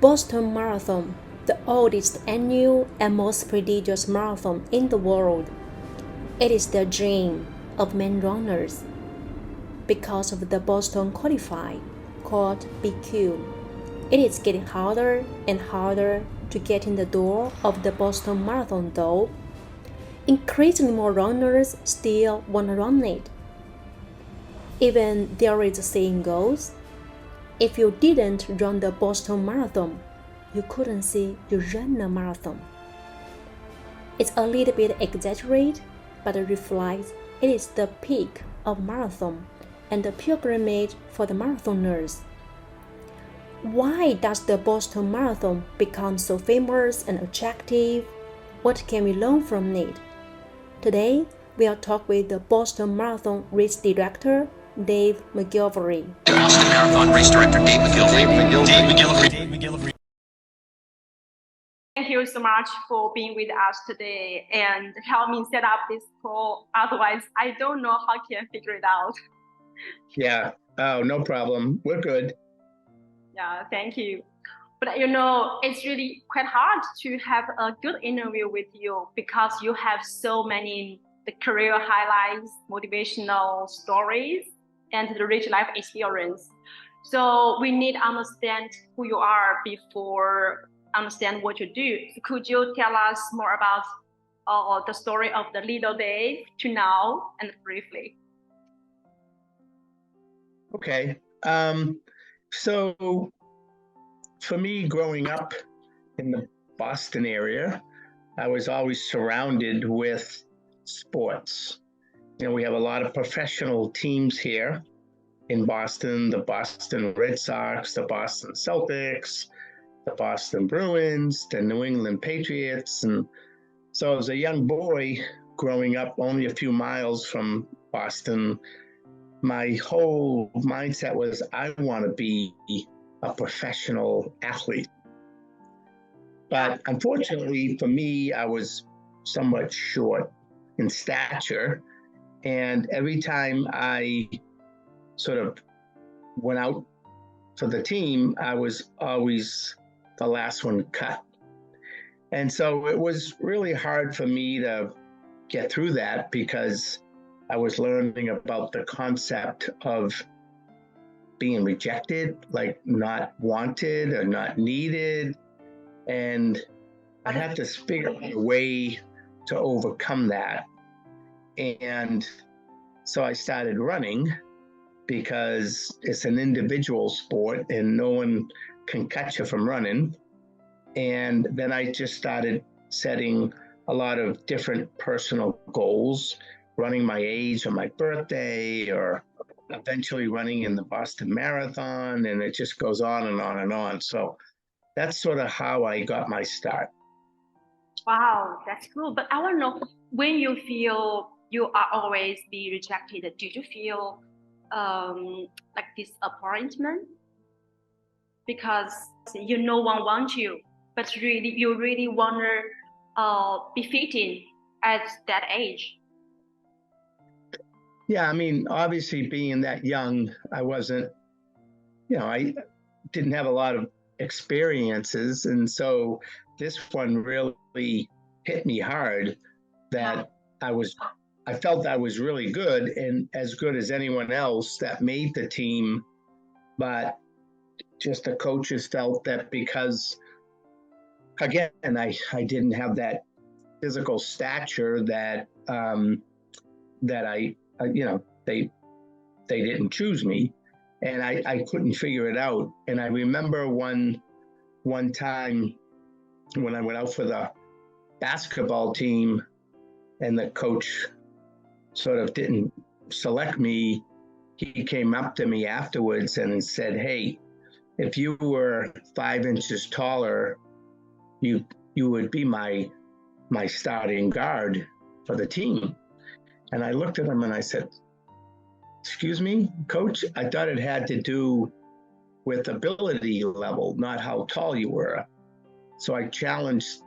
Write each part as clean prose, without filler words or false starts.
Boston Marathon, the oldest annual and most prestigious marathon in the world. It is the dream of many runners. Because of the Boston Qualify, called BQ, it is getting harder and harder to get in the door of the Boston Marathon though. Increasingly more runners still want to run it. Even there is a saying goes, if you didn't run the Boston Marathon, you couldn't say you ran a marathon. It's a little bit exaggerated, but it reflects it is the peak of marathon and the pilgrimage for the marathoners. Why does the Boston Marathon become so famous and attractive? What can we learn from it? Today, we'll talk with the Boston Marathon race director, Dave McGillivray. Boston Marathon race director Dave McGillivray. Thank you so much for being with us today and help me set up this call. Otherwise, I don't know how I can figure it out. Yeah. Oh, no problem. We're good. Yeah, thank you. But it's really quite hard to have a good interview with you because you have so many the career highlights, motivational stories, and the rich life experience. So we need to understand who you are before understand what you do. Could you tell us more about the story of the little Dave to now and briefly? Okay. So for me, growing up in the Boston area, I was always surrounded with sports. We have a lot of professional teams here in Boston, the Boston Red Sox, the Boston Celtics, the Boston Bruins, the New England Patriots. And so as a young boy growing up only a few miles from Boston, my whole mindset was I want to be a professional athlete. But unfortunately for me, I was somewhat short in stature. And every time I sort of went out for the team, I was always the last one cut. And so it was really hard for me to get through that because I was learning about the concept of being rejected, like not wanted or not needed. And I had to figure out a way to overcome that. And so I started running because it's an individual sport and no one can catch you from running. And then I just started setting a lot of different personal goals, running my age on my birthday, or eventually running in the Boston Marathon, and it just goes on and on and on. So that's sort of how I got my start. Wow, that's cool. But I want to know, when you feel you are always be rejected, do you feel like disappointment? Because no one wants you, but you really want to be fitting at that age. Yeah, I mean, obviously being that young, I wasn't, I didn't have a lot of experiences. And so this one really hit me hard that I felt I was really good and as good as anyone else that made the team. But just the coaches felt that because, again, I didn't have that physical stature that they didn't choose me, and I couldn't figure it out. And I remember one time when I went out for the basketball team and the coach sort of didn't select me, he came up to me afterwards and said, "Hey, if you were 5 inches taller, you would be my starting guard for the team." And I looked at him and I said, "Excuse me, coach? I thought it had to do with ability level, not how tall you were." So I challenged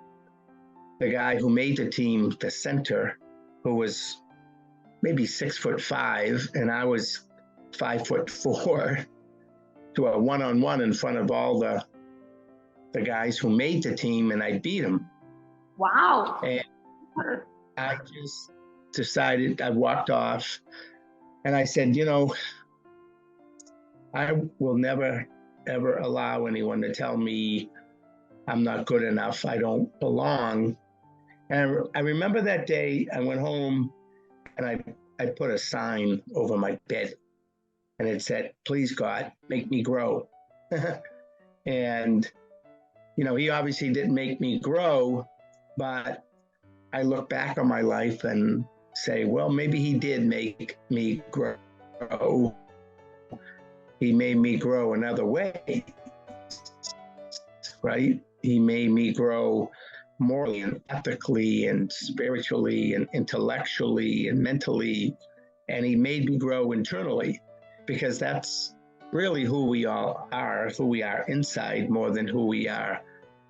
the guy who made the team, the center, who was maybe 6'5", and I was 5'4", to a one-on-one in front of all the guys who made the team, and I beat them. Wow. And I just decided, I walked off, and I said, I will never, ever allow anyone to tell me I'm not good enough, I don't belong. And I remember that day I went home and I put a sign over my bed, and it said, "Please God, make me grow." And, he obviously didn't make me grow, but I look back on my life and say, well, maybe he did make me grow. He made me grow another way, right? He made me grow morally and ethically and spiritually and intellectually and mentally. And he made me grow internally, because that's really who we all are, who we are inside more than who we are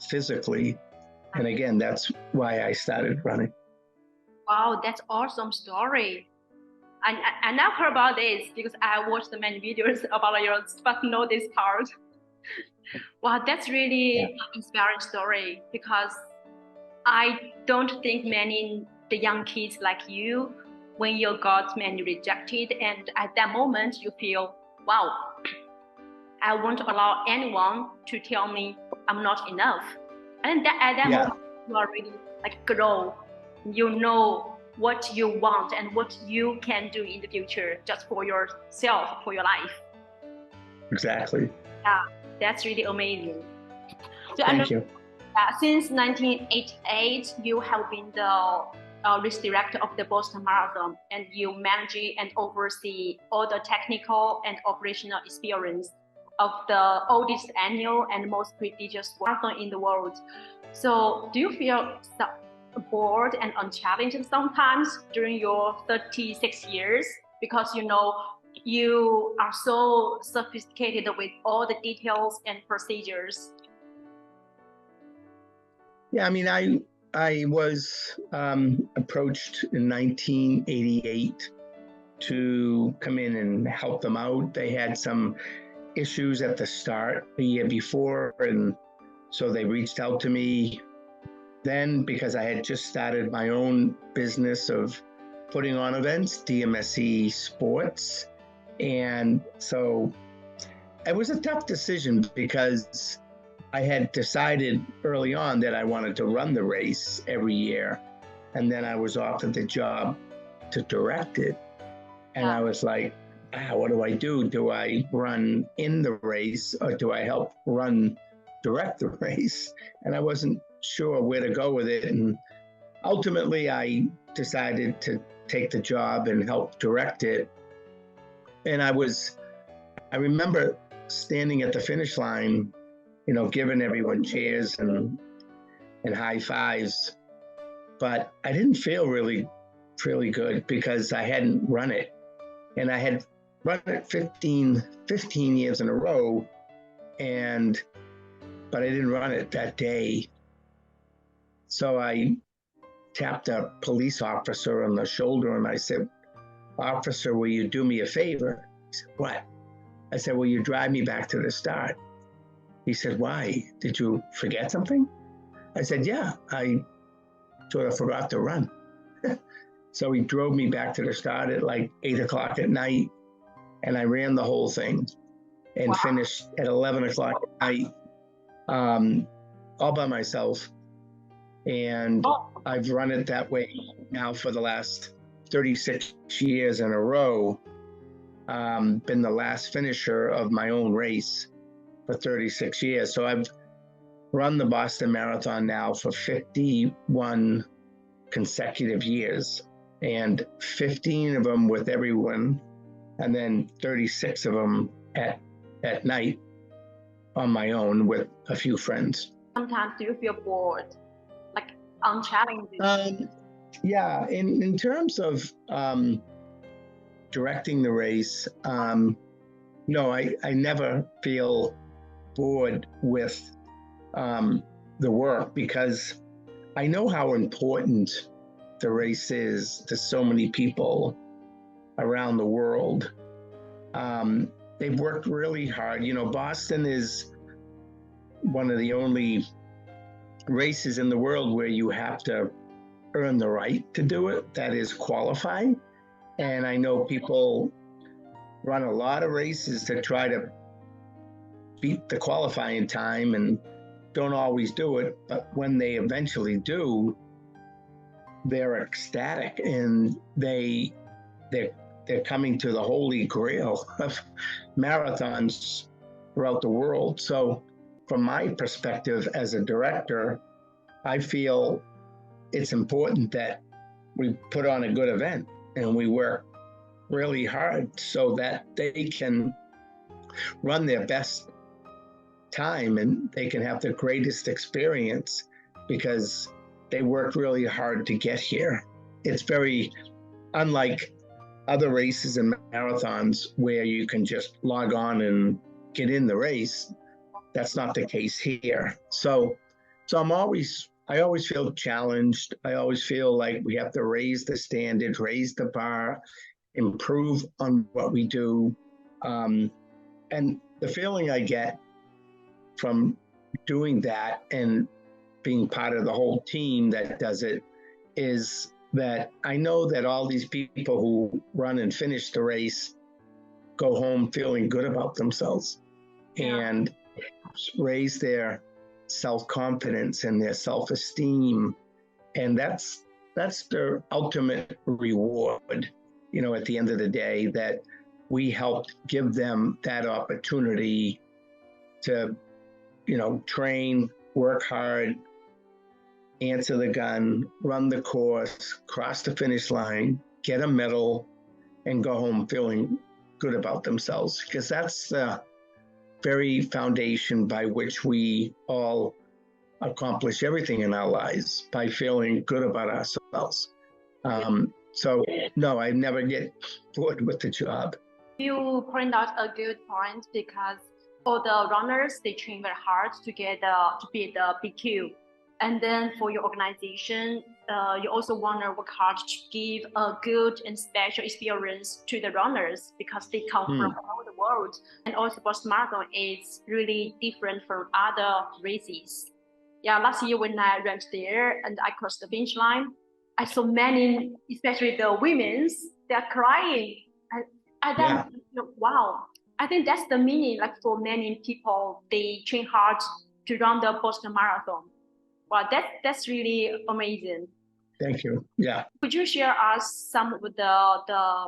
physically. And again, that's why I started running. Wow, that's awesome story. And I never heard about this because I watched many videos about yours, but know this part. Wow, that's really inspiring story, because I don't think many the young kids like you, when you got many rejected, and at that moment you feel, wow, I won't allow anyone to tell me I'm not enough. And at that moment you are really grow. You know what you want and what you can do in the future just for yourself, for your life. Exactly. Yeah, that's really amazing. So Thank you. Since 1988, you have been the race director of the Boston Marathon, and you manage and oversee all the technical and operational experience of the oldest annual and most prestigious marathon in the world. So do you feel bored and unchallenged sometimes during your 36 years? Because you are so sophisticated with all the details and procedures. Yeah, I mean, I was approached in 1988 to come in and help them out. They had some issues at the start the year before, and so they reached out to me then, because I had just started my own business of putting on events, DMSE Sports. And so it was a tough decision, because I had decided early on that I wanted to run the race every year. And then I was offered the job to direct it. And I was like, what do I do? Do I run in the race, or do I help direct the race? And I wasn't sure where to go with it. And ultimately I decided to take the job and help direct it. And I remember standing at the finish line, giving everyone cheers and high fives, but I didn't feel really good, because I hadn't run it. And I had run it 15 years in a row, but I didn't run it that day. So I tapped a police officer on the shoulder and I said, "Officer, will you do me a favor?" He said, "What?" I said, "Will you drive me back to the start?" He said, "Why? Did you forget something?" I said, "Yeah, I sort of forgot to run." So he drove me back to the start at 8 o'clock at night, and I ran the whole thing and finished at 11 o'clock at night, all by myself. And I've run it that way now for the last 36 years in a row. Been the last finisher of my own race for 36 years. So I've run the Boston Marathon now for 51 consecutive years, and 15 of them with everyone, and then 36 of them at night on my own with a few friends. Sometimes do you feel bored, unchallenging? Yeah, in terms of directing the race, no, I never feel bored with the work, because I know how important the race is to so many people around the world. They've worked really hard. Boston is, one of the only races in the world where you have to earn the right to do it, that is qualify. And I know people run a lot of races to try to beat the qualifying time and don't always do it, but when they eventually do, they're ecstatic and they're coming to the holy grail of marathons throughout the world. So from my perspective as a director, I feel it's important that we put on a good event and we work really hard so that they can run their best time and they can have the greatest experience because they worked really hard to get here. It's very unlike other races and marathons where you can just log on and get in the race. That's not the case here. So I always feel challenged. I always feel like we have to raise the standard, raise the bar, improve on what we do. And the feeling I get from doing that and being part of the whole team that does it is that I know that all these people who run and finish the race go home feeling good about themselves and raise their self-confidence and their self-esteem. And that's the ultimate reward, at the end of the day, that we helped give them that opportunity to, train, work hard, answer the gun, run the course, cross the finish line, get a medal, and go home feeling good about themselves. Because that's the very foundation by which we all accomplish everything in our lives, by feeling good about ourselves. So no, I never get bored with the job. You point out a good point because for the runners, they train very hard to get to be the BQ. And then for your organization, you also want to work hard to give a good and special experience to the runners because they come from all the world. And also Boston Marathon is really different from other races. Yeah, last year when I ran there and I crossed the finish line, I saw many, especially the women's, they're crying. I then, wow, I think that's the meaning. Like for many people, they train hard to run the Boston Marathon. Wow, that's really amazing. Thank you. Yeah. Could you share us some of the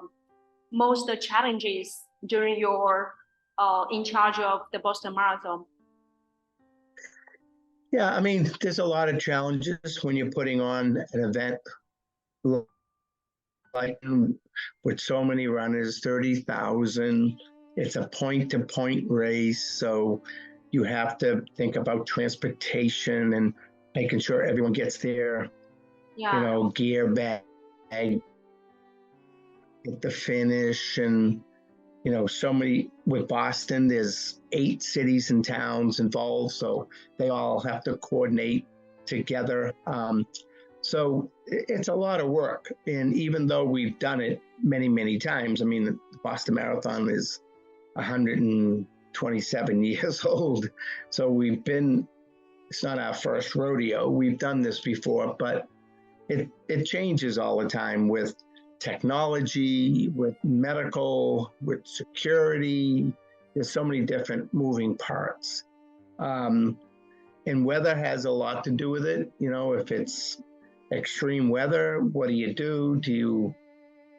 most challenges during your in charge of the Boston Marathon? Yeah, I mean, there's a lot of challenges when you're putting on an event like with so many runners, 30,000. It's a point-to-point race, so you have to think about transportation and making sure everyone gets their, gear bag at the finish. And, so many, with Boston, there's 8 cities and towns involved, so they all have to coordinate together. So it's a lot of work. And even though we've done it many, many times, I mean, the Boston Marathon is 127 years old. So it's not our first rodeo. We've done this before, but it changes all the time with technology, with medical, with security. There's so many different moving parts. And weather has a lot to do with it. If it's extreme weather, what do you do? Do you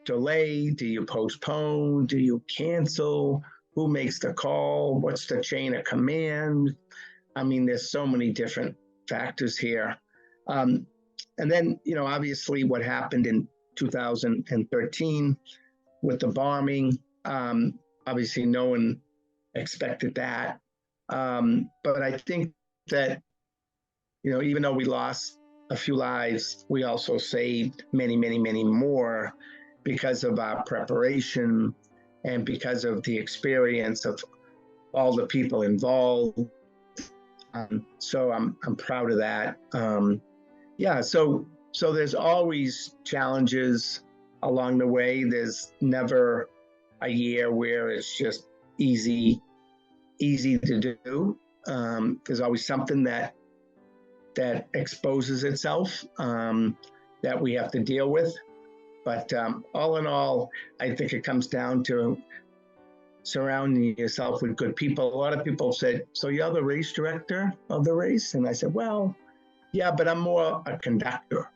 delay? Do you postpone? Do you cancel? Who makes the call? What's the chain of command? I mean, there's so many different factors here. And then, obviously what happened in 2013 with the bombing, obviously no one expected that. But I think that, even though we lost a few lives, we also saved many, many, many more because of our preparation and because of the experience of all the people involved. So I'm proud of that. So there's always challenges along the way. There's never a year where it's just easy to do. There's always something that exposes itself that we have to deal with. But all in all, I think it comes down to surrounding yourself with good people. A lot of people said, so you're the race director of the race? And I said, well, yeah, but I'm more a conductor.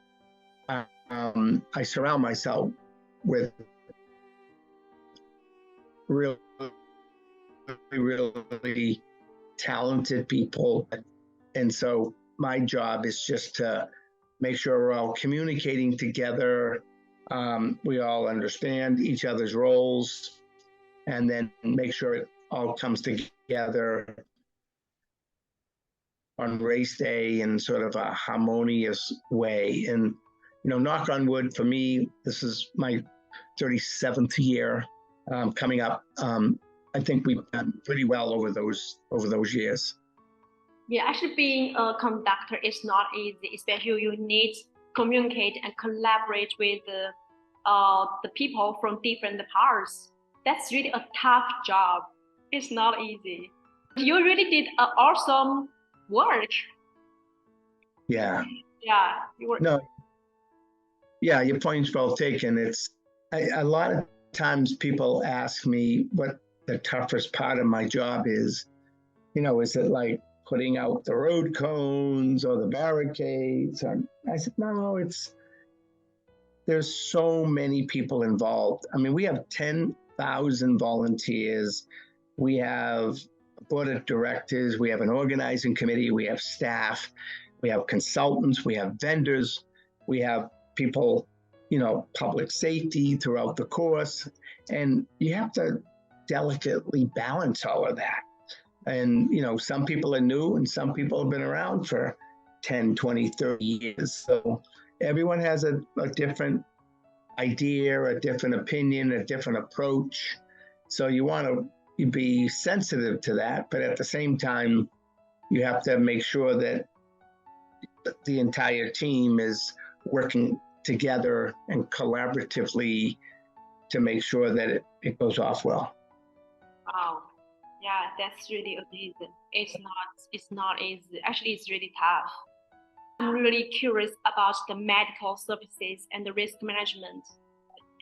I surround myself with really, really talented people. And so my job is just to make sure we're all communicating together. We all understand each other's roles, and then make sure it all comes together on race day in sort of a harmonious way. And, knock on wood, for me, this is my 37th year coming up. I think we've done pretty well over those years. Yeah, actually being a conductor is not easy, especially you need to communicate and collaborate with the people from different parts. That's really a tough job. It's not easy. You really did awesome work. Yeah. Yeah, you were. No. Yeah, your point's well taken. It's a lot of times people ask me what the toughest part of my job is. Is it like putting out the road cones or the barricades? I said, no, there's so many people involved. I mean, we have 10,000 volunteers. We have a board of directors. We have an organizing committee. We have staff. We have consultants. We have vendors. We have people, public safety throughout the course. And you have to delicately balance all of that. And, some people are new and some people have been around for 10, 20, 30 years. So everyone has a different idea, a different opinion, a different approach. So you want to be sensitive to that. But at the same time, you have to make sure that the entire team is working together and collaboratively to make sure that it goes off well. Wow. Yeah, that's really amazing. It's not easy. Actually, it's really tough. I'm really curious about the medical services and the risk management.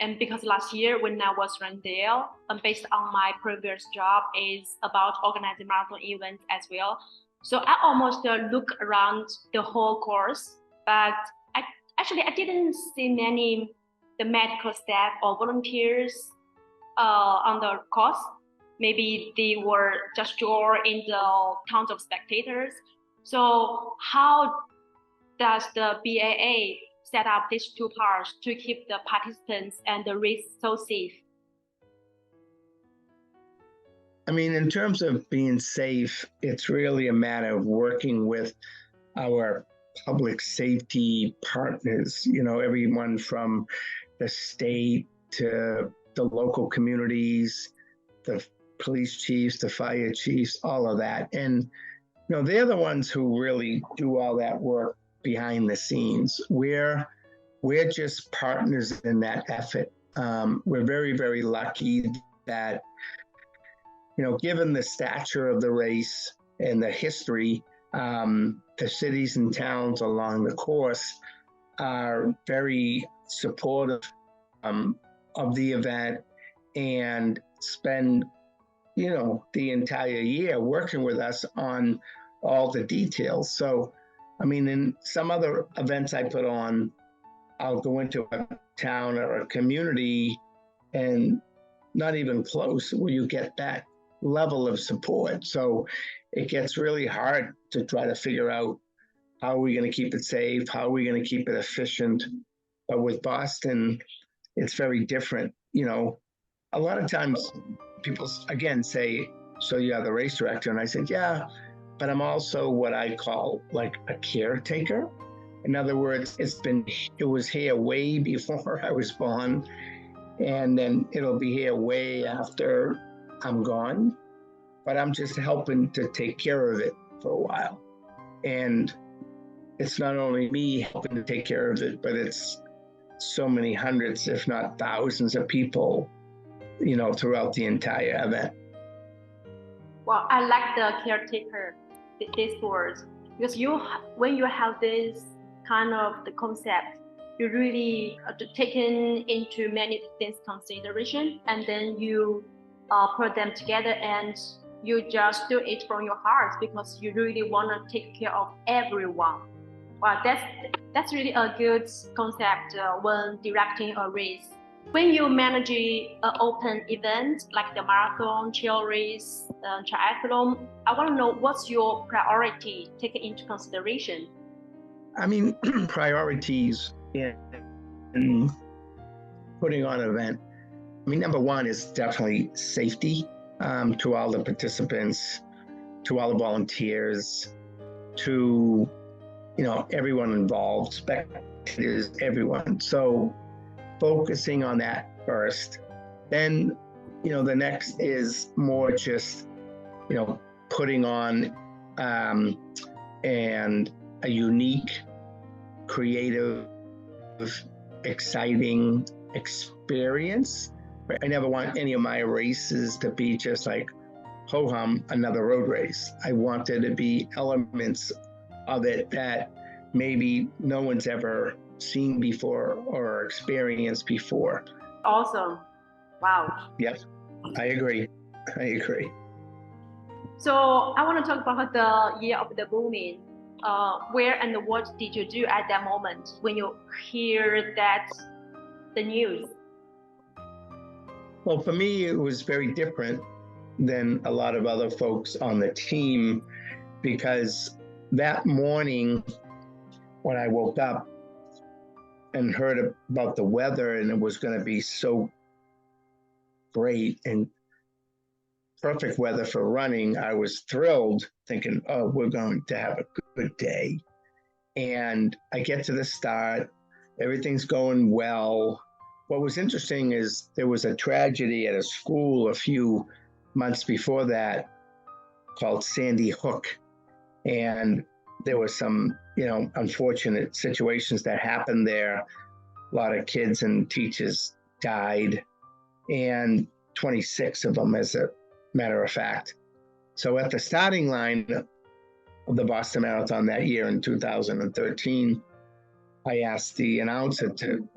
And because last year when I was around there, based on my previous job is about organizing marathon events as well. So I almost look around the whole course, but I didn't see many the medical staff or volunteers on the course. Maybe they were just drawn in the count of spectators. So how does the BAA set up these two parts to keep the participants and the race so safe? I mean, in terms of being safe, it's really a matter of working with our public safety partners, everyone from the state to the local communities, the police chiefs, the fire chiefs, all of that. And, they're the ones who really do all that work behind the scenes. We're just partners in that effort. We're very, very lucky that, given the stature of the race and the history, the cities and towns along the course are very supportive of the event and spend, the entire year working with us on all the details. So, I mean, in some other events I put on, I'll go into a town or a community and not even close will you get that level of support. So it gets really hard to try to figure out how are we going to keep it safe? How are we going to keep it efficient? But with Boston, it's very different. A lot of times people, again, say, so you're the race director. And I said, yeah, but I'm also what I call like a caretaker. In other words, it was here way before I was born. And then it'll be here way after I'm gone. But I'm just helping to take care of it for a while. And it's not only me helping to take care of it, but it's so many hundreds, if not thousands of people, throughout the entire event. Well, I like the caretaker this words, because when you have this kind of the concept, you really taken into many things consideration, and then you put them together, and you just do it from your heart because you really want to take care of everyone. Wow, that's really a good concept when directing a race. When you manage an open event like the marathon, trail race, triathlon, I want to know what's your priority taken into consideration. I mean, priorities in putting on an event. I mean, number one is definitely safety to all the participants, to all the volunteers, to everyone involved, spectators, everyone. So focusing on that first. Then, the next is more just, putting on and a unique, creative, exciting experience. I never want any of my races to be just like, ho-hum, another road race. I want there to be elements of it that maybe no one's ever seen before or experienced before. Awesome. Wow. Yes, I agree. So I want to talk about the year of the booming. Where and what did you do at that moment when you hear the news? Well, for me, it was very different than a lot of other folks on the team, because that morning when I woke up and heard about the weather and it was going to be so great and perfect weather for running, I was thrilled, thinking, oh, we're going to have a good day. And I get to the start, everything's going well. What was interesting is there was a tragedy at a school a few months before that called Sandy Hook. And there were some, unfortunate situations that happened there. A lot of kids and teachers died, and 26 of them, as a matter of fact. So at the starting line of the Boston Marathon that year in 2013, I asked the announcer to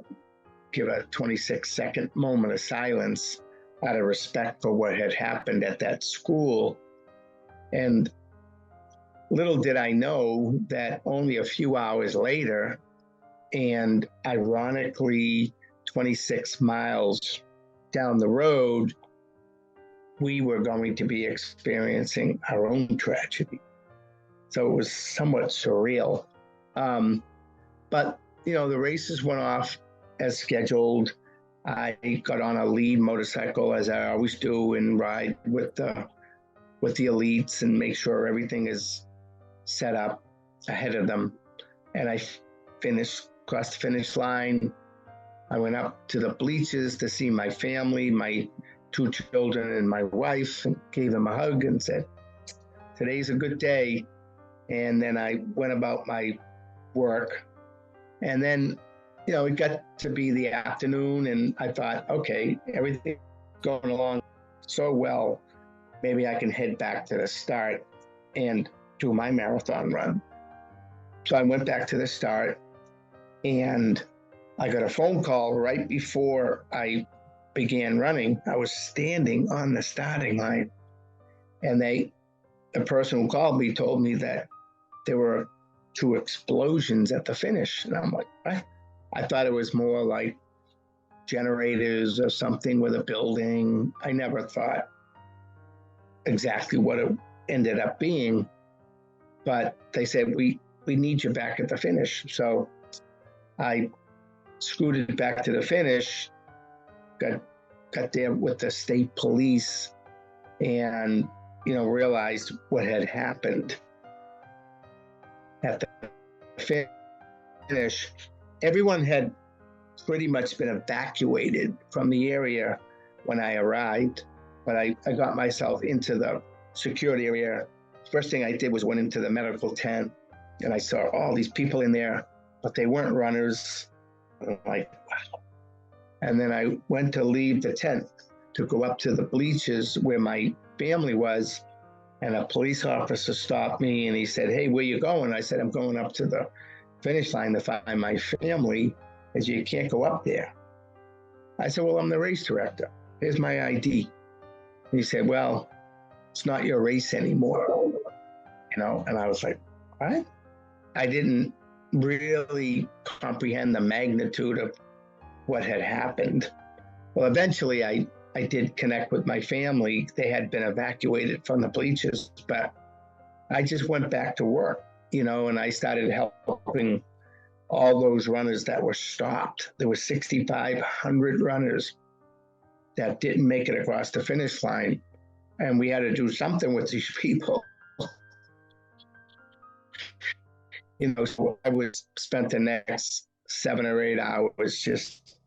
give a 26-second moment of silence out of respect for what had happened at that school. And little did I know that only a few hours later, and ironically 26 miles down the road, we were going to be experiencing our own tragedy. So it was somewhat surreal. But, the races went off as scheduled. I got on a lead motorcycle, as I always do, and ride with the elites and make sure everything is set up ahead of them. And I crossed the finish line. I went up to the bleachers to see my family, my 2 children and my wife, and gave them a hug and said, today's a good day. And then I went about my work. And then, it got to be the afternoon, and I thought, okay, everything's going along so well. Maybe I can head back to the start and do my marathon run. So I went back to the start, and I got a phone call right before I began running. I was standing on the starting line, and the person who called me told me that there were 2 explosions at the finish. And I'm like, what? I thought it was more like generators or something with a building. I never thought exactly what it ended up being, but they said, we need you back at the finish. So I scooted back to the finish, got there with the state police, and, realized what had happened at the finish. Everyone had pretty much been evacuated from the area when I arrived, but I got myself into the security area. First thing I did was went into the medical tent, and I saw all these people in there, but they weren't runners. I'm like, wow. And then I went to leave the tent to go up to the bleachers where my family was, And a police officer stopped me and he said, "Hey, where you going?" I said, "I'm going up to the finish line to find my family." As you can't go up there. I said, "Well, I'm the race director. Here's my ID." And he said, "Well, it's not your race anymore." And I was like, "What?" I didn't really comprehend the magnitude of what had happened. Well, eventually I did connect with my family. They had been evacuated from the bleachers, but I just went back to work, and I started helping all those runners that were stopped. There were 6,500 runners that didn't make it across the finish line, and we had to do something with these people. So I was spent the next 7 or 8 hours just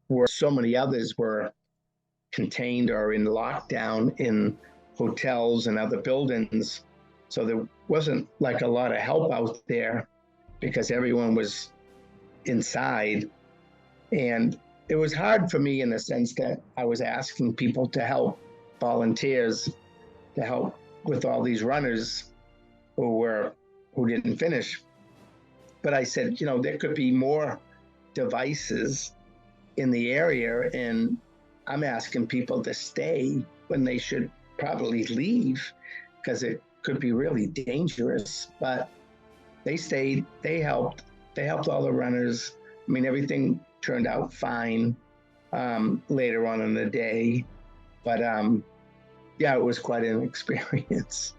where so many others were contained or in lockdown in hotels and other buildings. So there wasn't like a lot of help out there because everyone was inside. And it was hard for me in the sense that I was asking people to help, volunteers to help with all these runners who didn't finish. But I said, there could be more devices in the area, and I'm asking people to stay when they should probably leave because it could be really dangerous. But they stayed, they helped all the runners. I mean, everything turned out fine later on in the day. But yeah, it was quite an experience.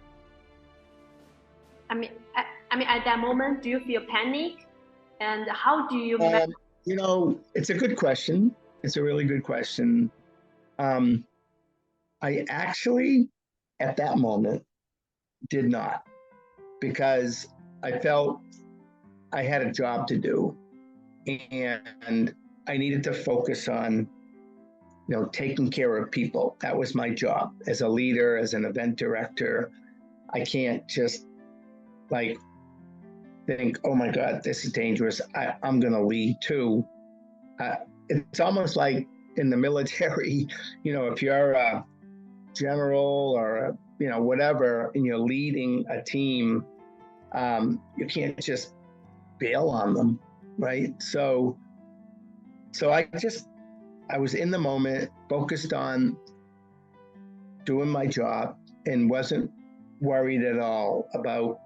I mean, at that moment, do you feel panic? And how do you? It's a good question. It's a really good question. I actually, at that moment, did not, because I felt I had a job to do, and I needed to focus on, taking care of people. That was my job as a leader, as an event director. I can't just think, "Oh my God, this is dangerous. I'm going to lead too." It's almost like in the military, if you're a general or whatever, and you're leading a team, you can't just bail on them, right? So I was in the moment, focused on doing my job, and wasn't worried at all about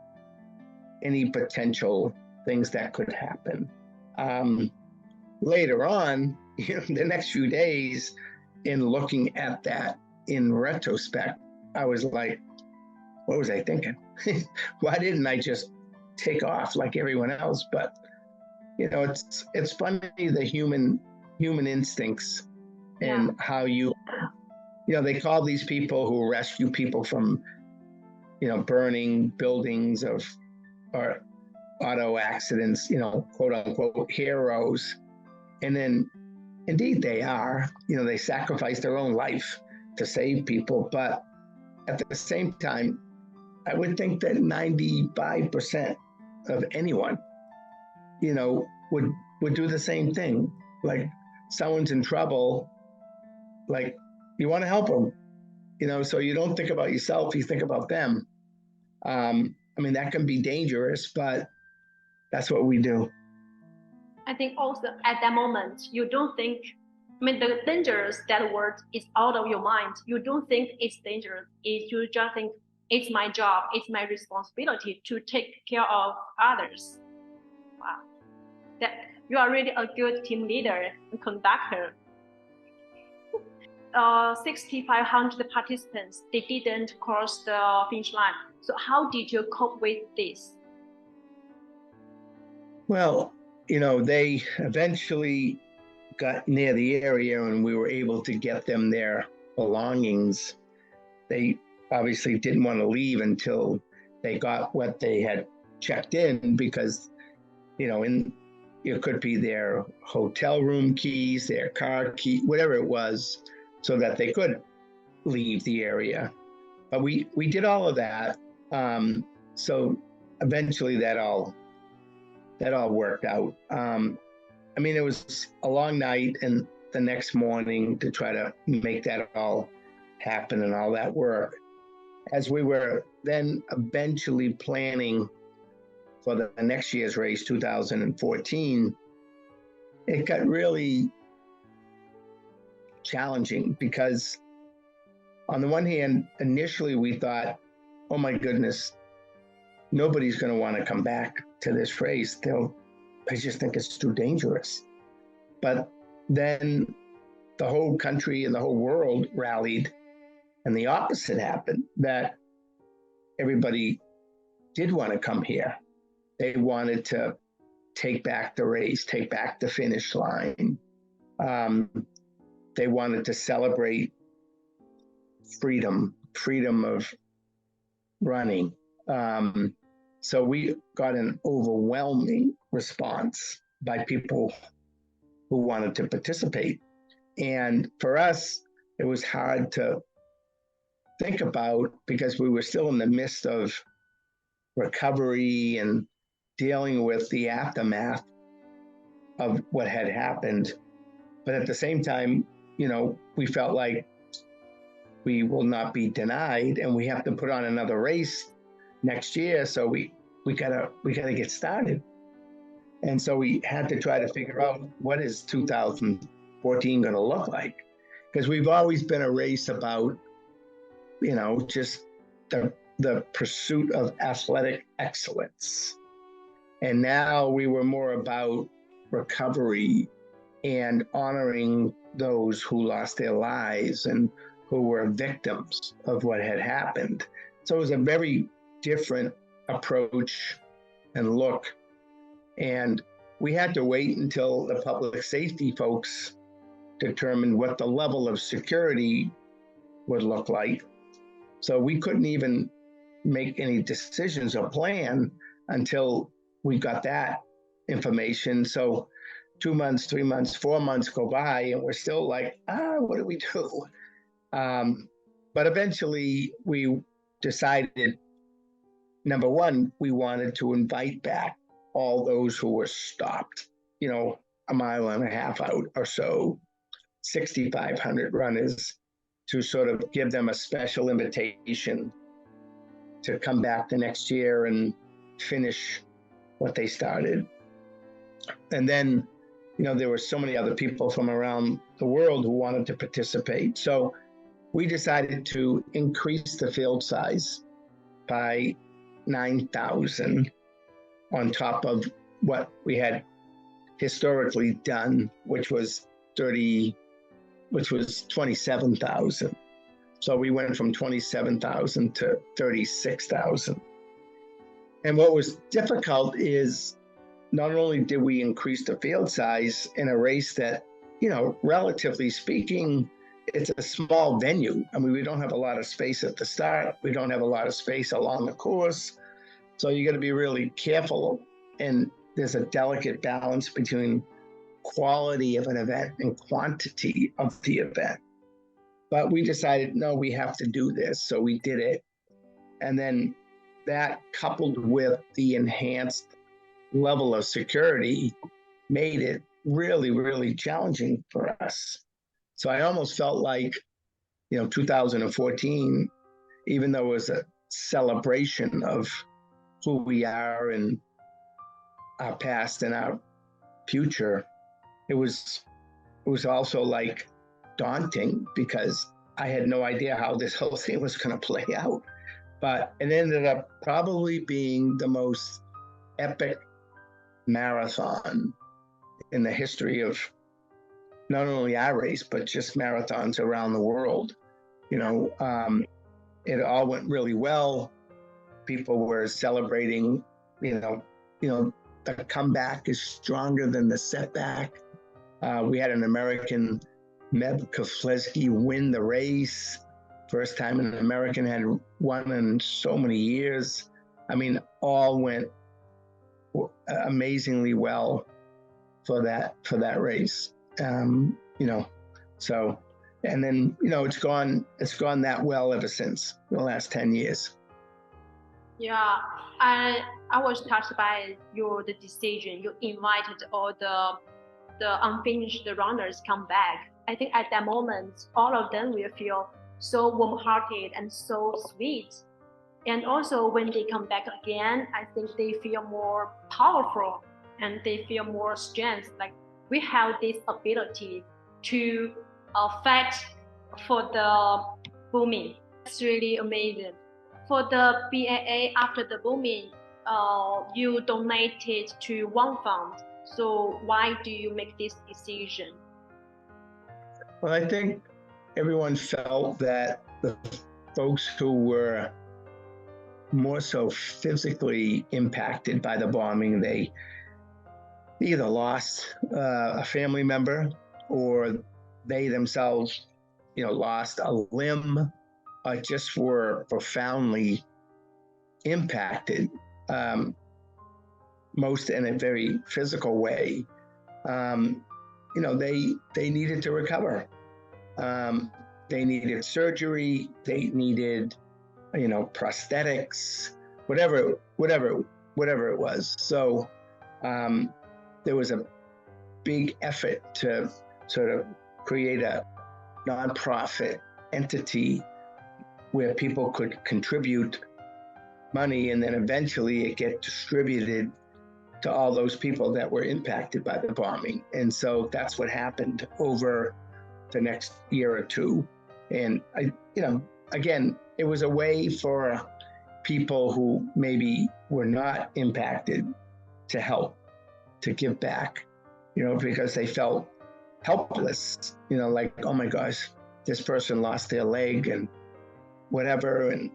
any potential things that could happen. Later on, the next few days, in looking at that in retrospect, I was like, what was I thinking? Why didn't I just take off like everyone else? But it's funny, the human instincts and how they call these people who rescue people from burning buildings or auto accidents, quote unquote heroes. And then indeed they are, they sacrifice their own life to save people. But at the same time, I would think that 95% of anyone, would do the same thing. Like, someone's in trouble, like, you want to help them, so you don't think about yourself, you think about them. That can be dangerous, but that's what we do. I think also at that moment, you don't think, the dangerous, that word is out of your mind. You don't think it's dangerous. You just think it's my job, it's my responsibility to take care of others. Wow. That you are really a good team leader and conductor. 6,500 participants, they didn't cross the finish line. So how did you cope with this? Well, they eventually got near the area and we were able to get them their belongings. They obviously didn't want to leave until they got what they had checked in, because, it could be their hotel room keys, their car key, whatever it was, so that they could leave the area. But we did all of that. So eventually that all worked out. It was a long night, and the next morning to try to make that all happen and all that work. as we were then eventually planning for the next year's race, 2014, it got really challenging because on the one hand, initially we thought, oh my goodness, nobody's going to want to come back to this race. I just think it's too dangerous. But then the whole country and the whole world rallied, and the opposite happened, that everybody did want to come here. They wanted to take back the race, take back the finish line. They wanted to celebrate freedom of running. So we got an overwhelming response by people who wanted to participate. And for us, it was hard to think about because we were still in the midst of recovery and dealing with the aftermath of what had happened. But at the same time, we felt like we will not be denied and we have to put on another race next year. So we gotta get started. And so we had to try to figure out what is 2014 going to look like, because we've always been a race about, just the pursuit of athletic excellence. And now we were more about recovery and honoring those who lost their lives and who were victims of what had happened. So it was a very different approach and look. And we had to wait until the public safety folks determined what the level of security would look like. So we couldn't even make any decisions or plan until we got that information. So 2 months, 3 months, 4 months go by, and we're still like, what do we do? But eventually we decided, number one, we wanted to invite back all those who were stopped, a mile and a half out or so, 6,500 runners, to sort of give them a special invitation to come back the next year and finish what they started. And then, there were so many other people from around the world who wanted to participate. So we decided to increase the field size by 9,000 on top of what we had historically done, which was 27,000. So we went from 27,000 to 36,000. And what was difficult is not only did we increase the field size in a race that, relatively speaking, it's a small venue. I mean, we don't have a lot of space at the start. We don't have a lot of space along the course. So you got to be really careful. And there's a delicate balance between quality of an event and quantity of the event. But we decided, no, we have to do this. So we did it. And then that, coupled with the enhanced level of security, made it really, really challenging for us. So I almost felt like, 2014, even though it was a celebration of who we are and our past and our future, it was also like daunting because I had no idea how this whole thing was going to play out. But it ended up probably being the most epic marathon in the history of not only our race, but just marathons around the world. It all went really well. People were celebrating, the comeback is stronger than the setback. We had an American, Meb Keflezighi, win the race. First time an American had won in so many years. I mean, all went amazingly well for that race. So, and then, it's gone that well ever since the last 10 years. Yeah, I was touched by the decision. You invited all the unfinished runners come back. I think at that moment, all of them will feel so warm-hearted and so sweet. And also when they come back again, I think they feel more powerful and they feel more strength. Like we have this ability to fight for the booming. It's really amazing. For the BAA after the booming, you donated to one fund. So why do you make this decision? Well, I think everyone felt that the folks who were more so physically impacted by the bombing, they either lost a family member or they themselves, lost a limb or just were profoundly impacted, most in a very physical way. They needed to recover. They needed surgery. They needed, prosthetics, whatever it was. So there was a big effort to sort of create a nonprofit entity where people could contribute money, and then eventually it get distributed to all those people that were impacted by the bombing. And so that's what happened over the next year or two. And again, it was a way for people who maybe were not impacted to help, to give back, because they felt helpless, like, oh my gosh, this person lost their leg and whatever. And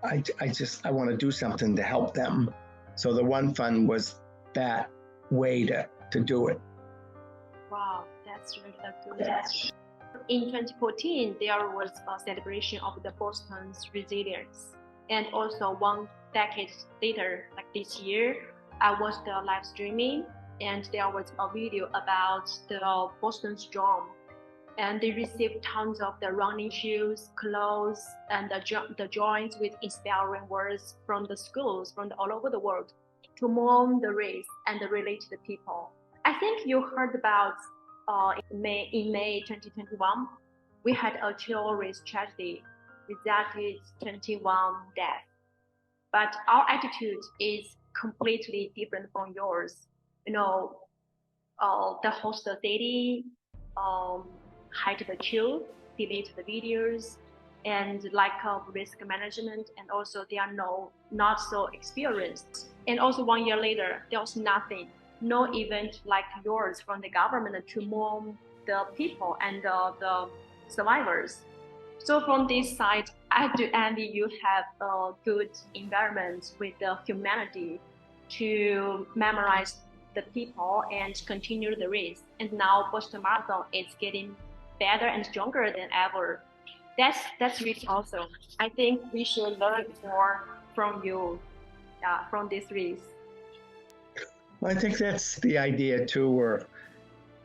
I want to do something to help them. So the One Fund was that way to do it. Wow, that's really good. In 2014, there was a celebration of the Boston's resilience. And also 1 decade later, like this year, I watched the live streaming and there was a video about the Boston Storm. And they received tons of the running shoes, clothes, and the joints with inspiring words from the schools from all over the world to mourn the race and relate to the people. I think you heard about in May 2021, we had a trail race tragedy, resulted 21 deaths. But our attitude is completely different from yours. The host city hide the truth, delete the videos, and lack of risk management, and also they are not so experienced. And also 1 year later, there was nothing, no event like yours from the government to mourn the people and the survivors. So from this side, I do envy you have a good environment with the humanity to memorize the people and continue the race. And now Boston Marathon is getting better and stronger than ever. That's really awesome. I think we should learn more from you, from this race. Well, I think that's the idea too. We're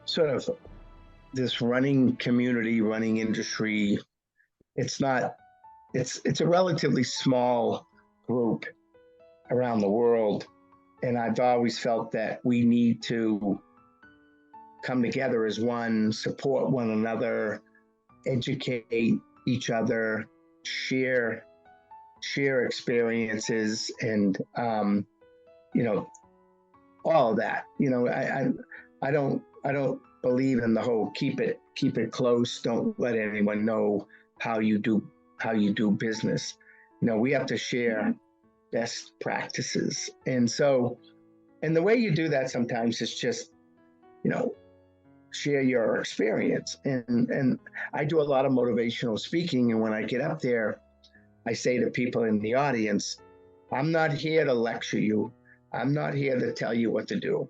sort of this running community, running industry. It's a relatively small group around the world. And I've always felt that we need to come together as one, support one another, educate each other, share experiences, and all of that. I don't believe in the whole keep it close, don't let anyone know how you do business. We have to share best practices. And the way you do that sometimes is just, share your experience. And I do a lot of motivational speaking. And when I get up there, I say to people in the audience, I'm not here to lecture you. I'm not here to tell you what to do.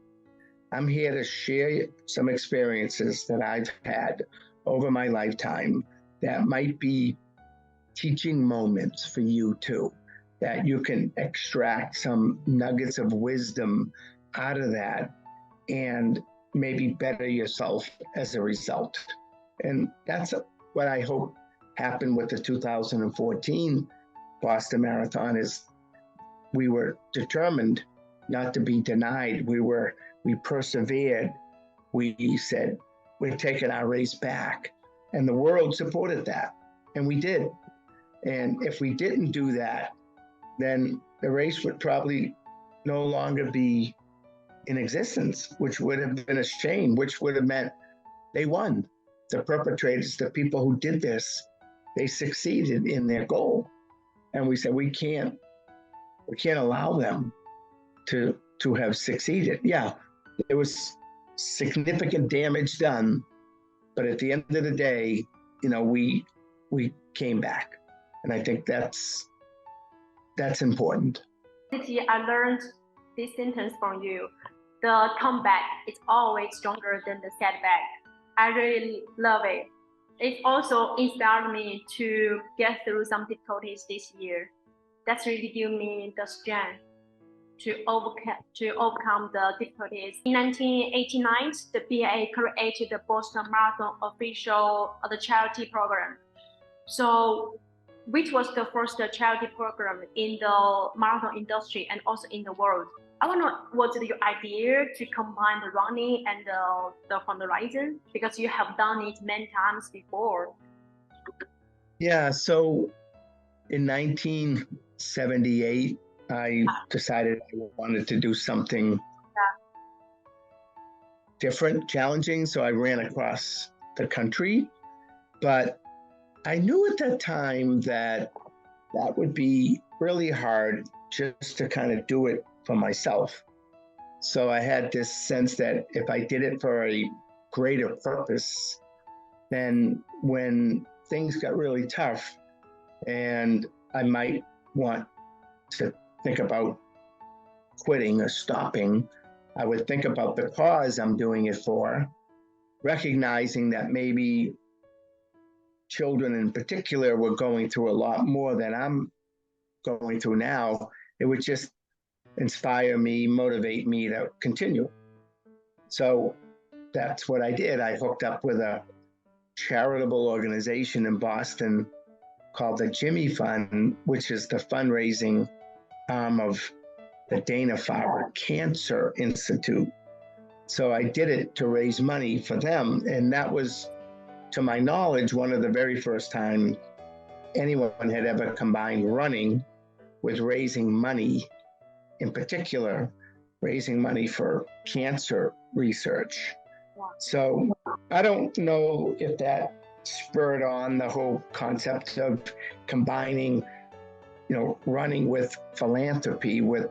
I'm here to share some experiences that I've had over my lifetime that might be teaching moments for you too, that you can extract some nuggets of wisdom out of that and maybe better yourself as a result. And that's what I hope happened with the 2014 Boston Marathon. Is we were determined not to be denied. We persevered. We said, we're taking our race back. And the world supported that. And we did. And if we didn't do that, then the race would probably no longer be in existence, which would have been a shame, which would have meant they won. The perpetrators, the people who did this, they succeeded in their goal. And we said, we can't allow them to have succeeded. Yeah, there was significant damage done, but at the end of the day, we came back. And I think that's important. I learned this sentence from you. The comeback is always stronger than the setback. I really love it. It also inspired me to get through some difficulties this year. That's really given me the strength to overcome the difficulties. In 1989, the BAA created the Boston Marathon official the charity program. So, which was the first charity program in the marathon industry and also in the world. I want to know what's your idea to combine the running and the fundraising, because you have done it many times before. Yeah, so in 1978, I decided I wanted to do something different, challenging. So I ran across the country, but I knew at that time that would be really hard just to kind of do it for myself. So I had this sense that if I did it for a greater purpose, then when things got really tough and I might want to think about quitting or stopping, I would think about the cause I'm doing it for, recognizing that maybe children in particular were going through a lot more than I'm going through now. It would just inspire me, motivate me to continue. So that's what I did. I hooked up with a charitable organization in Boston called the Jimmy Fund, which is the fundraising arm of the Dana-Farber Cancer Institute. So I did it to raise money for them. And that was, to my knowledge, one of the very first times anyone had ever combined running with raising money, in particular, raising money for cancer research. So I don't know if that spurred on the whole concept of combining, running with philanthropy, with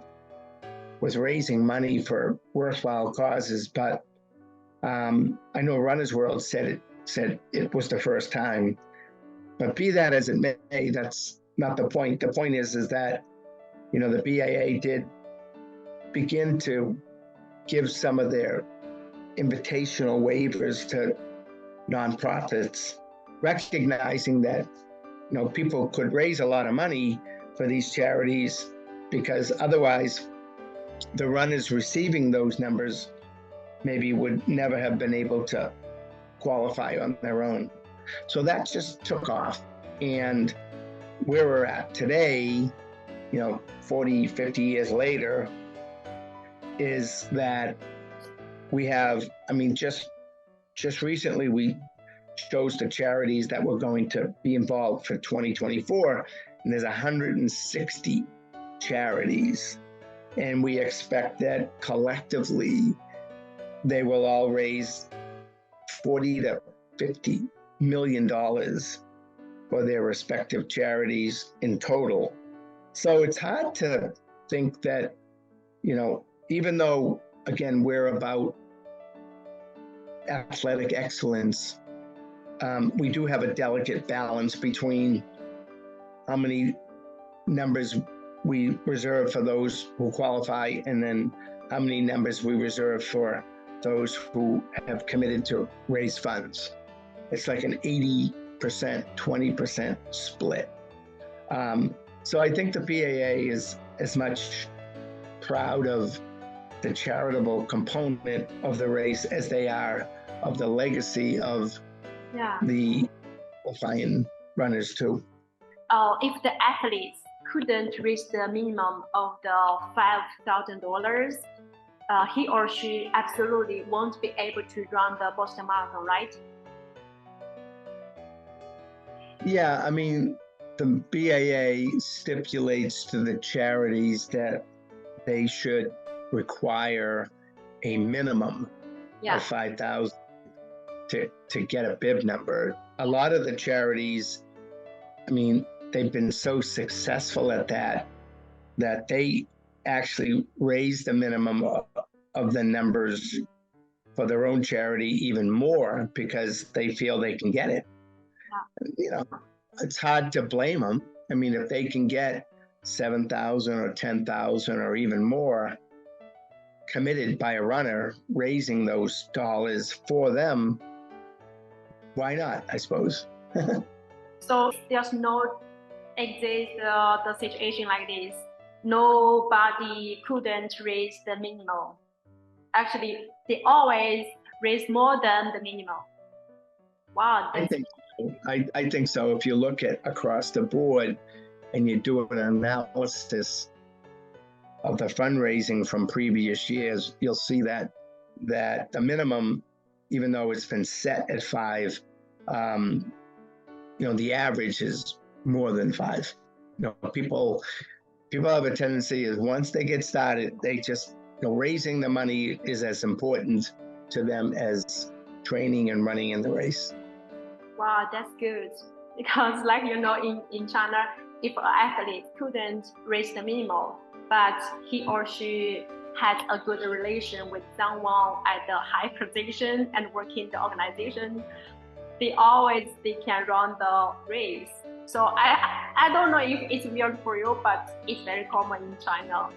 raising money for worthwhile causes. But I know Runner's World said it was the first time. But be that as it may, that's not the point. The point is that, the BAA did begin to give some of their invitational waivers to nonprofits, recognizing that, people could raise a lot of money for these charities because otherwise the runners receiving those numbers maybe would never have been able to qualify on their own. So that just took off. And where we're at today, 40, 50 years later, is that we have, just recently we chose the charities that were going to be involved for 2024, and there's 160 charities. And we expect that collectively they will all raise $40 to $50 million for their respective charities in total. So it's hard to think that, even though, again, we're about athletic excellence, we do have a delicate balance between how many numbers we reserve for those who qualify and then how many numbers we reserve for those who have committed to raise funds. It's like an 80%, 20% split. So I think the BAA is as much proud of the charitable component of the race as they are of the legacy of the qualifying runners too. If the athletes couldn't reach the minimum of the $5,000, he or she absolutely won't be able to run the Boston Marathon, right? Yeah, I mean, the BAA stipulates to the charities that they should require a minimum Yeah. of 5,000 to get a bib number. A lot of the charities, I mean, they've been so successful at that they actually raise the minimum of the numbers for their own charity even more because they feel they can get it. You know, it's hard to blame them. I mean, if they can get 7,000 or 10,000 or even more committed by a runner, raising those dollars for them, why not, I suppose? So there's no exist the situation like this. Nobody couldn't raise the minimum. Actually, they always raise more than the minimum. Wow. I think so. I think so. If you look at across the board and you do an analysis of the fundraising from previous years, you'll see that the minimum, even though it's been set at 5, the average is more than 5. People have a tendency is once they get started, they just raising the money is as important to them as training and running in the race. Wow, that's good. Because in China, if an athlete couldn't raise the minimum, but he or she had a good relation with someone at the high position and work in the organization, they can run the race. So I don't know if it's weird for you, but it's very common in China.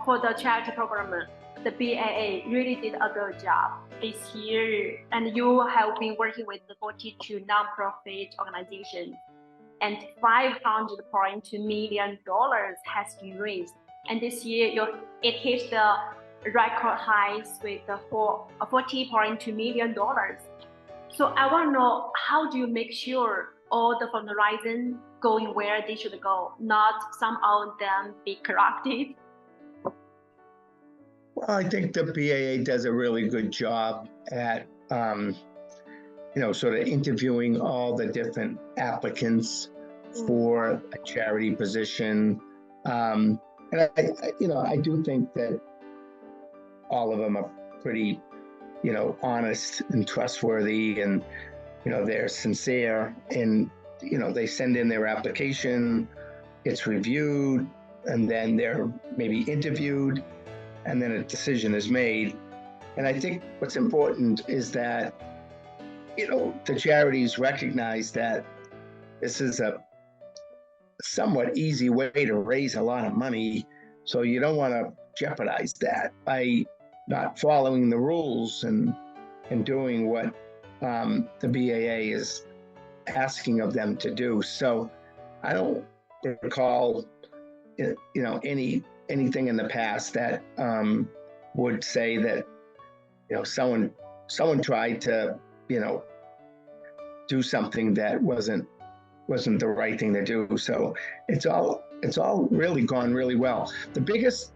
For the charity program, the BAA really did a good job this year, and you have been working with the 42 nonprofit organizations, and $500.2 million has been raised. And this year, it hit the record highs with $40.2 million. So I want to know, how do you make sure all the fundraising going where they should go, not some of them be corrupted? Well, I think the BAA does a really good job at, sort of interviewing all the different applicants for a charity position. And I do think that all of them are pretty, honest and trustworthy, and, they're sincere, and, they send in their application, it's reviewed, and then they're maybe interviewed, and then a decision is made. And I think what's important is that, the charities recognize that this is a somewhat easy way to raise a lot of money. So you don't want to jeopardize that by not following the rules and doing what the BAA is asking of them to do. So I don't recall, anything in the past that would say that, someone tried to, do something that wasn't the right thing to do. So it's all really gone really well. The biggest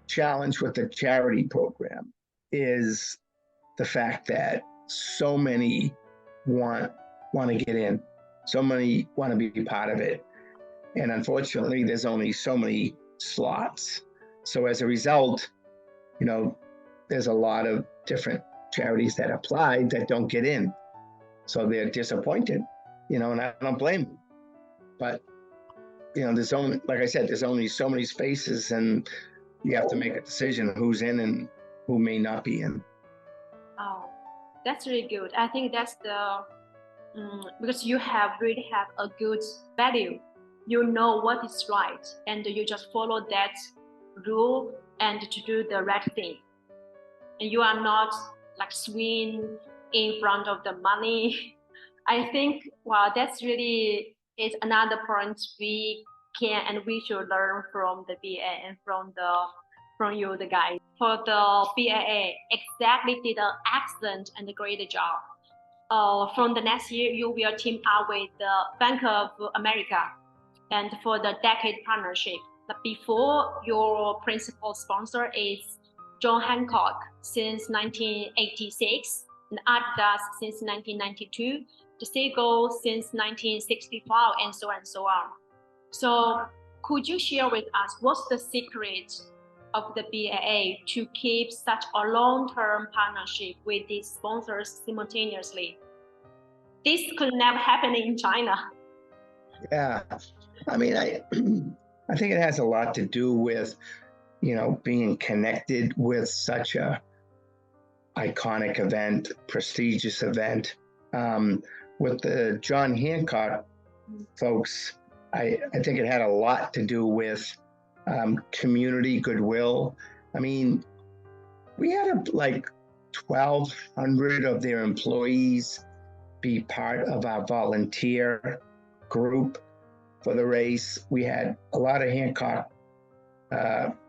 challenge with the charity program is the fact that so many want to get in, so many want to be part of it, and unfortunately there's only so many slots. So as a result, there's a lot of different charities that applied that don't get in, so they're disappointed, and I don't blame them. But there's only, like I said, there's only so many spaces, and you have to make a decision who's in and who may not be in. Oh, that's really good. I think that's because you really have a good value. You know what is right, and you just follow that rule and to do the right thing. And you are not like swing in front of the money. I think, that's really is another point we can and we should learn from the BA and from you, the guys. For the BAA, exactly did an excellent and great job. From the next year, you will team up with the Bank of America and for the decade partnership. But before, your principal sponsor is John Hancock since 1986 and Adidas since 1992. the same goal since 1965 and so on and so on. So could you share with us what's the secret of the BAA to keep such a long-term partnership with these sponsors simultaneously? This could never happen in China. Yeah, I mean, I think it has a lot to do with, being connected with such a iconic event, prestigious event. With the John Hancock folks, I think it had a lot to do with community goodwill. I mean, we had like 1,200 of their employees be part of our volunteer group for the race. We had a lot of Hancock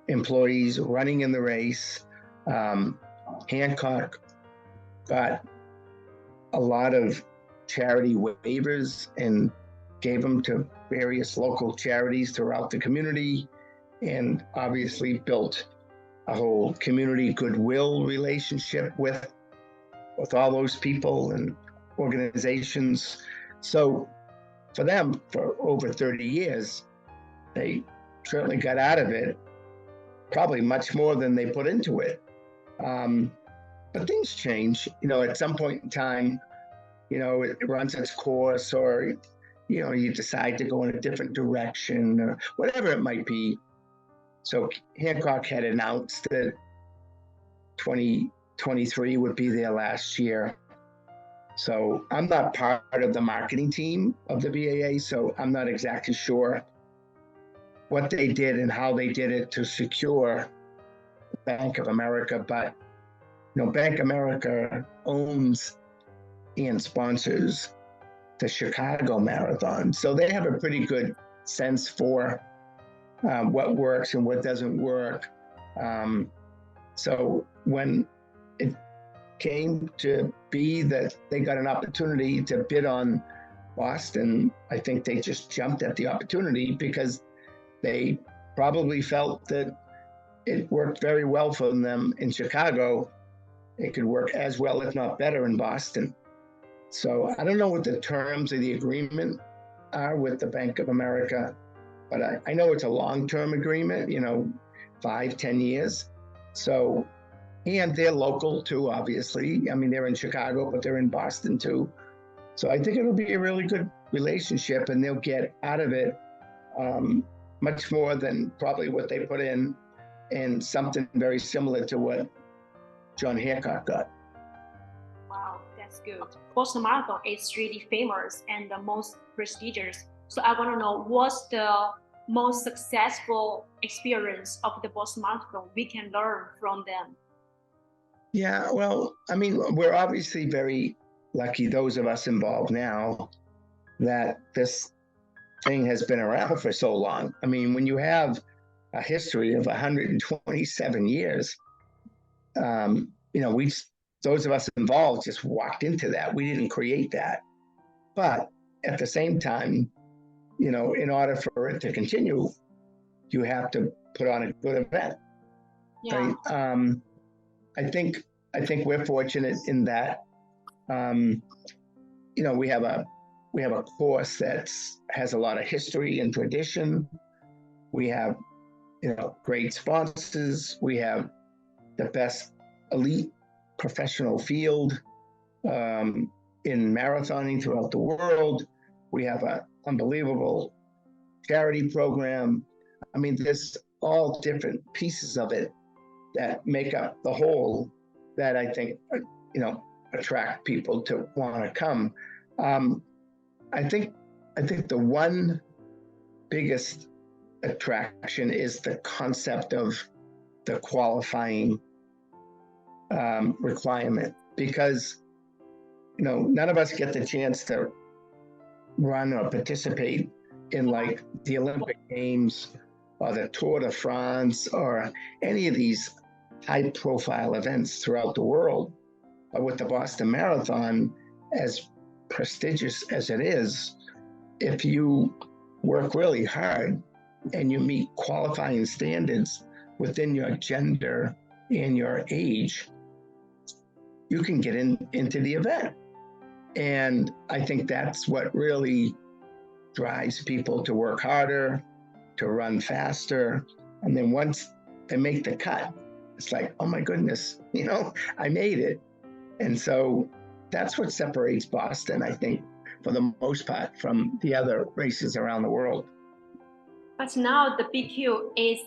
employees running in the race. Hancock got a lot of charity waivers and gave them to various local charities throughout the community, and obviously built a whole community goodwill relationship with all those people and organizations. So for them, for over 30 years, they certainly got out of it probably much more than they put into it. But things change, at some point in time, it runs its course, or, you decide to go in a different direction or whatever it might be. So Hancock had announced that 2023 would be their last year. So I'm not part of the marketing team of the BAA, so I'm not exactly sure what they did and how they did it to secure Bank of America. But, Bank of America owns and sponsors the Chicago Marathon. So they have a pretty good sense for what works and what doesn't work. So when it came to be that they got an opportunity to bid on Boston, I think they just jumped at the opportunity because they probably felt that it worked very well for them in Chicago. It could work as well, if not better, in Boston. So I don't know what the terms of the agreement are with the Bank of America, but I know it's a long-term agreement, 5-10 years. So, and they're local too, obviously. I mean, they're in Chicago, but they're in Boston too. So I think it'll be a really good relationship, and they'll get out of it much more than probably what they put in, and something very similar to what John Hancock got. Wow, that's good. Boston Marathon is really famous and the most prestigious. So I want to know, what's the most successful experience of the Boston Marathon we can learn from them? Yeah, well, I mean, we're obviously very lucky, those of us involved now, that this thing has been around for so long. I mean, when you have a history of 127 years, those of us involved just walked into that. We didn't create that. But at the same time, in order for it to continue, you have to put on a good event. Yeah. Right? I think we're fortunate in that, we have a course that has a lot of history and tradition. We have, great sponsors. We have the best elite professional field in marathoning throughout the world. We have an unbelievable charity program. I mean, there's all different pieces of it that make up the whole that I think, attract people to want to come. I think the one biggest attraction is the concept of the qualifying requirement, because none of us get the chance to run or participate in like the Olympic Games or the Tour de France or any of these high-profile events throughout the world. But with the Boston Marathon, as prestigious as it is, if you work really hard and you meet qualifying standards within your gender and your age, you can get into the event. And I think that's what really drives people to work harder, to run faster. And then once they make the cut, it's like, oh my goodness, I made it. And so that's what separates Boston, I think, for the most part, from the other races around the world. But now the BQ is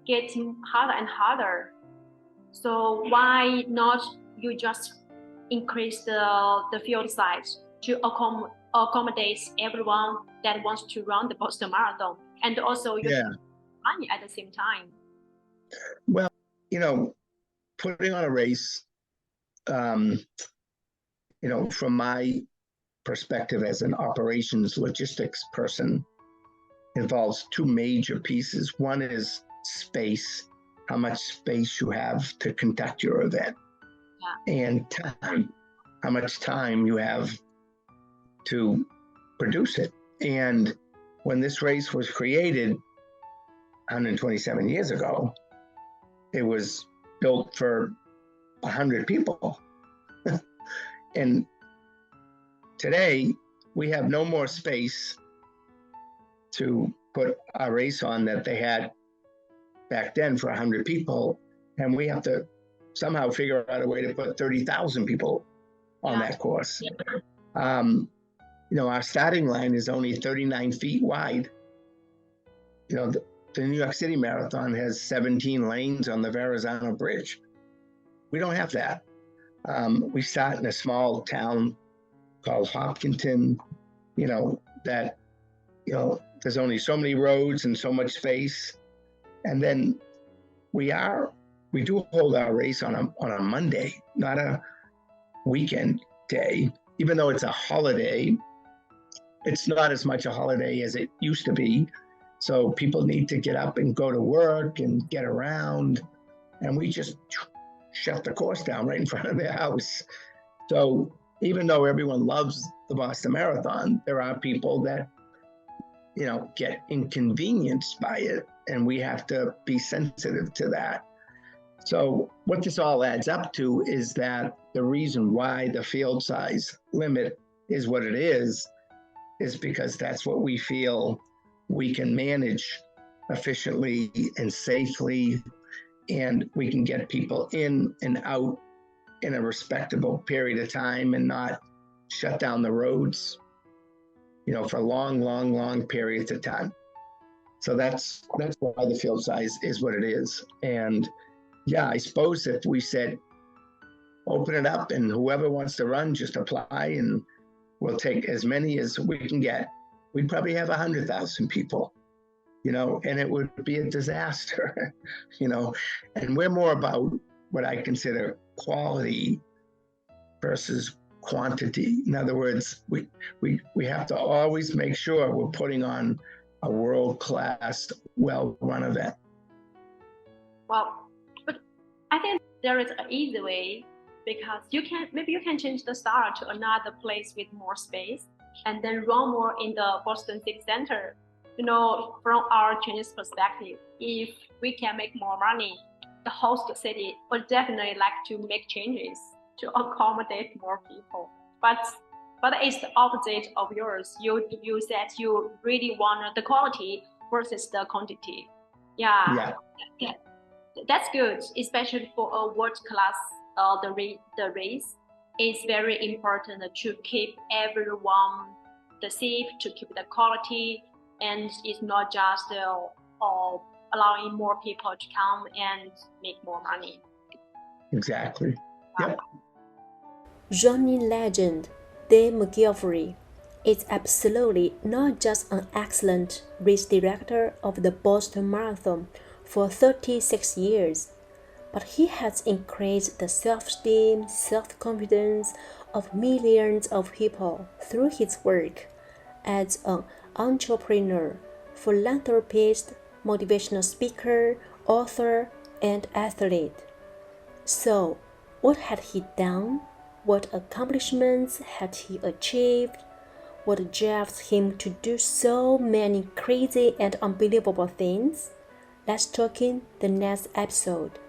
getting harder and harder. So why not you just increase the field size to accommodate everyone that wants to run the Boston Marathon, and also you have money at the same time? Well, putting on a race, from my perspective as an operations logistics person, involves two major pieces. One is space, how much space you have to conduct your event, and time, how much time you have to produce it. And when this race was created 127 years ago, it was built for 100 people. And today, we have no more space to put a race on that they had back then for 100 people. And we have to somehow figure out a way to put 30,000 people on that course. Our starting line is only 39 feet wide. The New York City Marathon has 17 lanes on the Verrazano Bridge. We don't have that. We start in a small town called Hopkinton, that, there's only so many roads and so much space. And then we do hold our race on a Monday, not a weekend day. Even though it's a holiday, it's not as much a holiday as it used to be. So people need to get up and go to work and get around. And we just shut the course down right in front of their house. So even though everyone loves the Boston Marathon, there are people that, get inconvenienced by it. And we have to be sensitive to that. So what this all adds up to is that the reason why the field size limit is what it is because that's what we feel we can manage efficiently and safely, and we can get people in and out in a respectable period of time and not shut down the roads, for long periods of time. So that's why the field size is what it is. And yeah, I suppose if we said, open it up and whoever wants to run, just apply and we'll take as many as we can get, we'd probably have 100,000 people, and it would be a disaster, and we're more about what I consider quality versus quantity. In other words, we have to always make sure we're putting on a world-class, well-run event. Well, but I think there is an easy way, because you can change the start to another place with more space and then run more in the Boston City Center. From our Chinese perspective, if we can make more money, the host city would definitely like to make changes to accommodate more people. But it's the opposite of yours. You said you really want the quality versus the quantity. Yeah. That's good, especially for a world class. The race is very important to keep everyone safe, to keep the quality, and it's not just allowing more people to come and make more money. Exactly. Yep. Running legend Dan McGillivray is absolutely not just an excellent race director of the Boston Marathon for 36 years, but he has increased the self-esteem, self-confidence of millions of people through his work as an entrepreneur, philanthropist, motivational speaker, author, and athlete. So, what had he done? What accomplishments had he achieved? What drives him to do so many crazy and unbelievable things? Let's talk in the next episode.